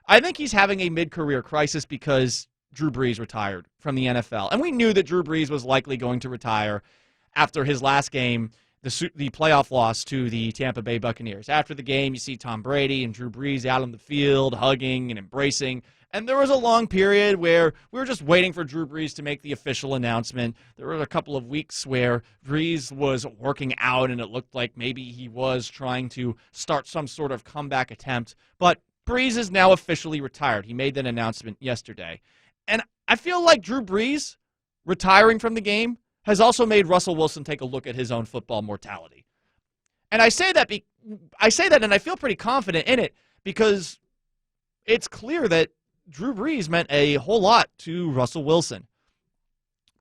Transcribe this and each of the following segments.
I think he's having a mid-career crisis because Drew Brees retired from the NFL. And we knew that Drew Brees was likely going to retire after his last game, the playoff loss to the Tampa Bay Buccaneers. After the game, you see Tom Brady and Drew Brees out on the field hugging and embracing. And there was a long period where we were just waiting for Drew Brees to make the official announcement. There were a couple of weeks where Brees was working out, and it looked like maybe he was trying to start some sort of comeback attempt. But Brees is now officially retired. He made that announcement yesterday. And I feel like Drew Brees retiring from the game has also made Russell Wilson take a look at his own football mortality. And I say that and I feel pretty confident in it because it's clear that Drew Brees meant a whole lot to Russell Wilson.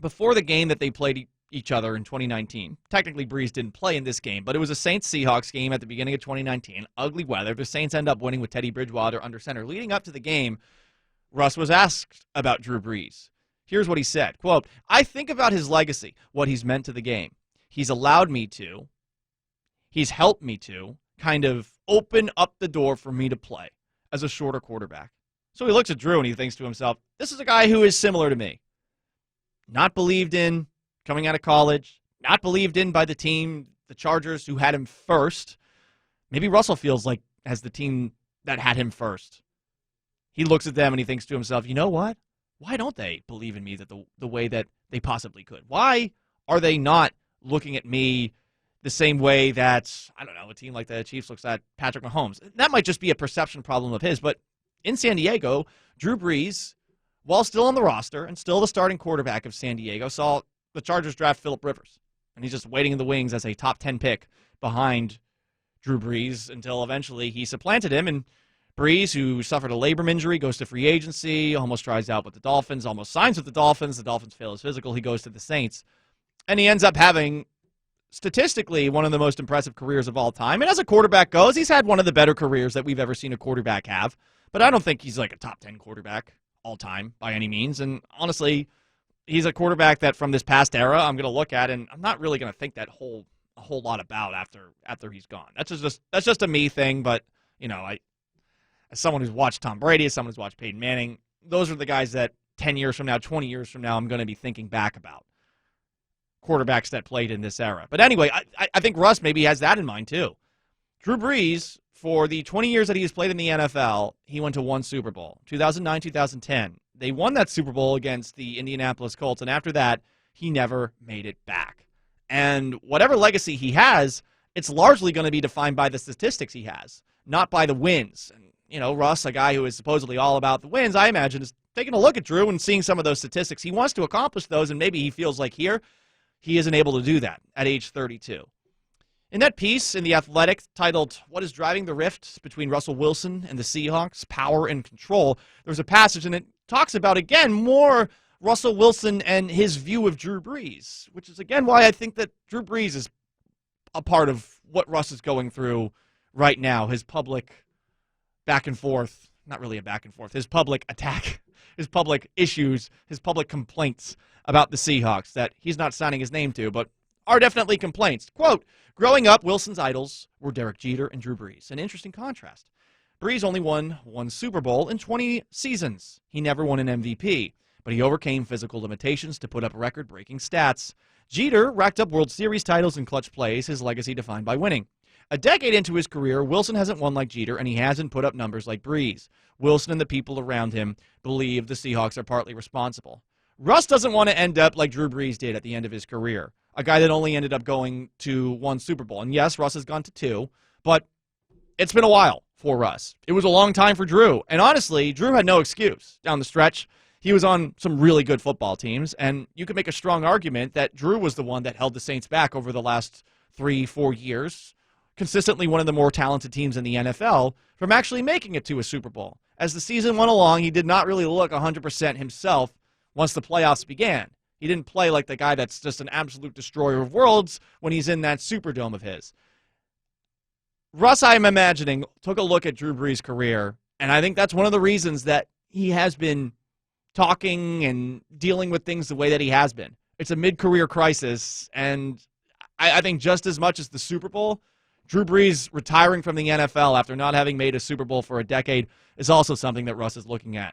Before the game that they played each other in 2019, technically Brees didn't play in this game, but it was a Saints-Seahawks game at the beginning of 2019, ugly weather. The Saints end up winning with Teddy Bridgewater under center. Leading up to the game, Russ was asked about Drew Brees. Here's what he said, quote, "I think about his legacy, what he's meant to the game. He's allowed me to, he's helped me to kind of open up the door for me to play as a shorter quarterback." So he looks at Drew and he thinks to himself, this is a guy who is similar to me. Not believed in coming out of college, not believed in by the team, the Chargers, who had him first. Maybe Russell feels like as the team that had him first. He looks at them and he thinks to himself, you know what? Why don't they believe in me that the way that they possibly could? Why are they not looking at me the same way that, I don't know, a team like the Chiefs looks at Patrick Mahomes? That might just be a perception problem of his, but in San Diego, Drew Brees, while still on the roster and still the starting quarterback of San Diego, saw the Chargers draft Phillip Rivers. And he's just waiting in the wings as a top 10 pick behind Drew Brees until eventually he supplanted him. And Brees, who suffered a labrum injury, goes to free agency, almost tries out with the Dolphins, almost signs with the Dolphins. The Dolphins fail his physical. He goes to the Saints. And he ends up having, statistically, one of the most impressive careers of all time. And as a quarterback goes, he's had one of the better careers that we've ever seen a quarterback have. But I don't think he's like a top 10 quarterback all time by any means. And honestly, he's a quarterback that from this past era I'm going to look at, and I'm not really going to think a whole lot about after he's gone. That's just a me thing. But you know, as someone who's watched Tom Brady, as someone who's watched Peyton Manning, those are the guys that 10 years from now, 20 years from now, I'm going to be thinking back about. Quarterbacks that played in this era. But anyway, I think Russ maybe has that in mind too. Drew Brees, for the 20 years that he has played in the NFL, he went to one Super Bowl, 2009, 2010. They won that Super Bowl against the Indianapolis Colts, and after that, he never made it back. And whatever legacy he has, it's largely going to be defined by the statistics he has, not by the wins. And, you know, Russ, a guy who is supposedly all about the wins, I imagine, is taking a look at Drew and seeing some of those statistics. He wants to accomplish those, and maybe he feels like here he isn't able to do that at age 32. In that piece in The Athletic titled, "What is Driving the Rift Between Russell Wilson and the Seahawks? Power and Control," there's a passage, and it talks about, again, more Russell Wilson and his view of Drew Brees, which is, again, why I think that Drew Brees is a part of what Russ is going through right now, his public back and forth, not really a back and forth, his public attack, his public issues, his public complaints about the Seahawks that he's not signing his name to, but are definitely complaints. Quote, "Growing up, Wilson's idols were Derek Jeter and Drew Brees. An interesting contrast. Brees only won one Super Bowl in 20 seasons. He never won an MVP, but he overcame physical limitations to put up record-breaking stats. Jeter racked up World Series titles in clutch plays, his legacy defined by winning. A decade into his career, Wilson hasn't won like Jeter, and he hasn't put up numbers like Brees. Wilson and the people around him believe the Seahawks are partly responsible. Russ doesn't want to end up like Drew Brees did at the end of his career, a guy that only ended up going to one Super Bowl. And yes, Russ has gone to two, but it's been a while for Russ. It was a long time for Drew. And honestly, Drew had no excuse down the stretch. He was on some really good football teams, and you could make a strong argument that Drew was the one that held the Saints back over the last 3-4 years, consistently one of the more talented teams in the NFL, from actually making it to a Super Bowl. As the season went along, he did not really look 100% himself once the playoffs began. He didn't play like the guy that's just an absolute destroyer of worlds when he's in that Superdome of his. Russ, I'm imagining, took a look at Drew Brees' career, and I think that's one of the reasons that he has been talking and dealing with things the way that he has been. It's a mid-career crisis, and I think just as much as the Super Bowl, Drew Brees retiring from the NFL after not having made a Super Bowl for a decade is also something that Russ is looking at.